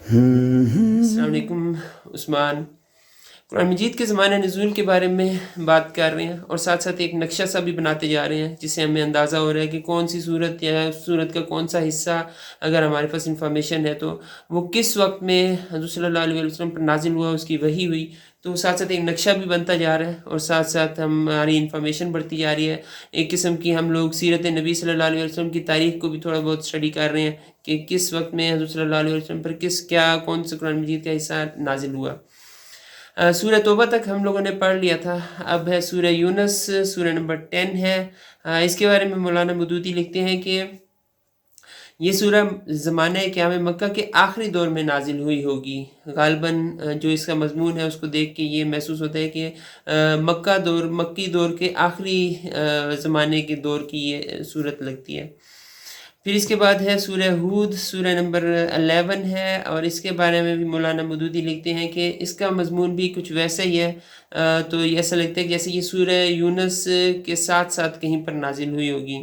अस्सलाम वालेकुम उस्मान। कुरान मजीद के ज़माने नज़ूल के बारे में बात कर रहे हैं और साथ साथ एक नक्शा सा भी बनाते जा रहे हैं जिससे हमें अंदाज़ा हो रहा है कि कौन सी सूरत या सूरत का कौन सा हिस्सा अगर हमारे पास इंफॉर्मेशन है तो वो किस वक्त में हज़रत सल्लल्लाहु अलैहि वसल्लम पर नाजिल हुआ, उसकी वही हुई। तो साथ साथ एक नक्शा भी बनता जा रहा है और साथ साथ हमारी इंफॉर्मेशन बढ़ती जा रही है। एक किस्म की हम लोग सीरत नबी सल्लल्लाहु अलैहि वसल्लम की तारीख़ को भी थोड़ा बहुत स्टडी कर रहे हैं कि किस वक्त में हज़रत सल्लल्लाहु अलैहि वसल्लम पर कौन सा कुरान मजीद का हिस्सा नाजिल हुआ। सूरह तौबा तक हम लोगों ने पढ़ लिया था। अब है सूरह यूनुस, सूरह नंबर 10 है। इसके बारे में मौलाना मदूदी लिखते हैं कि ये सूरह ज़माने क़याम मक्का के आखिरी दौर में नाजिल हुई होगी। ग़ालिबन जो इसका मज़मून है उसको देख के ये महसूस होता है कि मक्की दौर के आखिरी ज़माने के दौर की ये सूरत लगती है। फिर इसके बाद है सूरह हूद, सूरह नंबर 11 है और इसके बारे में भी मौलाना मदूदी लिखते हैं कि इसका मज़मून भी कुछ वैसा ही है। तो ये ऐसा लगता है कि जैसे ये सूरह यूनुस के साथ साथ कहीं पर नाजिल हुई होगी।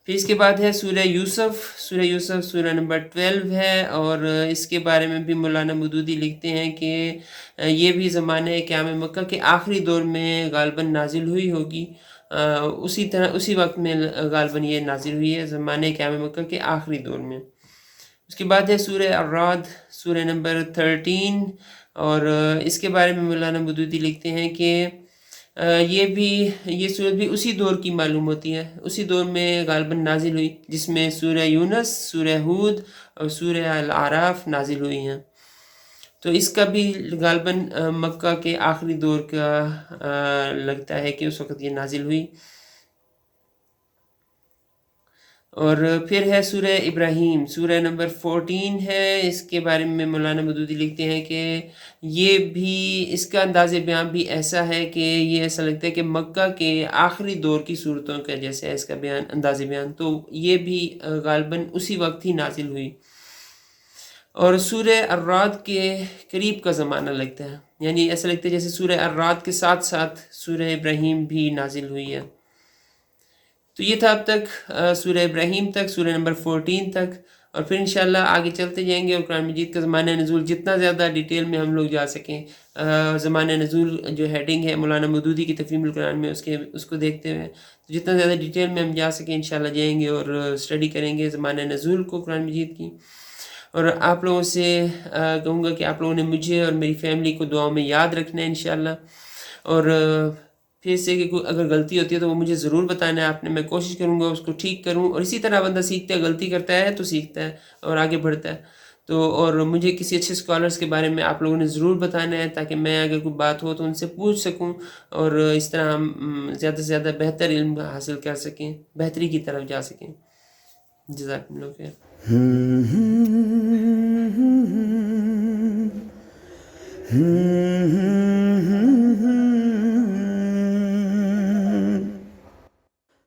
फिर इसके बाद है सूरह यूसुफ, सूरह नंबर 12 है और इसके बारे में भी मौलाना मदूदी लिखते हैं कि ये भी ज़माने क़याम मक्का के आखिरी दौर में ग़ालिबन नाजिल हुई होगी। उसी वक्त में ग़ालिबन ये नाजिल हुई है ज़माने क़याम मक्का के आखिरी दौर में। उसके बाद है सूरह अर्राद, सूरह नंबर 13 और इसके बारे में मौलाना मदूदी लिखते हैं कि ये सूरत भी उसी दौर की मालूम होती है, उसी दौर में ग़ालिबन नाजिल हुई जिसमें सूरह यूनुस, सूरह हूद और सूरह अल आराफ नाजिल हुई हैं। तो इसका भी ग़ालिबन मक्का के आखिरी दौर का लगता है कि उस वक़्त ये नाजिल हुई। और फिर है सूरह इब्राहीम, सूरह नंबर 14 है। इसके बारे में मौलाना मदूदी लिखते हैं कि ये भी इसका अंदाज़े बयान भी ऐसा है कि ये ऐसा लगता है कि मक्का के आखिरी दौर की सूरतों का जैसे है इसका बयान, अंदाज़े बयान। तो ये भी ग़ालिबन उसी वक्त ही नाजिल हुई और सूरह अर्राद के करीब का ज़माना लगता है, यानी ऐसा लगता है जैसे सूरह अर्राद के साथ साथ सूरह इब्राहीम भी नाजिल हुई है। तो ये था अब तक सूरह इब्राहीम तक, सूरह नंबर 14 तक और फिर इंशाल्लाह आगे चलते जाएंगे और कुरान मजीद का ज़माना नज़ूल जितना ज़्यादा डिटेल में हम लोग जा सकें। ज़माना नज़ूल जो हेडिंग है मौलाना मदूदी की तफ़हीमुल कुरान में उसको देखते हुए तो जितना ज़्यादा डिटेल में हम जा सकें इंशाल्लाह जाएंगे और स्टडी करेंगे ज़माना नज़ूल को कुरान मजीद की। और आप लोगों से कहूँगा कि आप लोगों ने मुझे और मेरी फैमिली को दुआओं में याद रखना है इंशाल्लाह। और फिर से कि कोई अगर गलती होती है तो वो मुझे ज़रूर बताना है आपने, मैं कोशिश करूँगा उसको ठीक करूँ। और इसी तरह बंदा सीखता है, गलती करता है तो सीखता है और आगे बढ़ता है। तो और मुझे किसी अच्छे स्कॉलर्स के बारे में आप लोगों ने ज़रूर बताना है ताकि मैं अगर कोई बात हो तो उनसे पूछ सकूँ और इस तरह हम ज़्यादा से ज़्यादा बेहतर इल्म हासिल कर सकें, बेहतरी की तरफ जा सकें। जज़ाकल्लाहु खैर।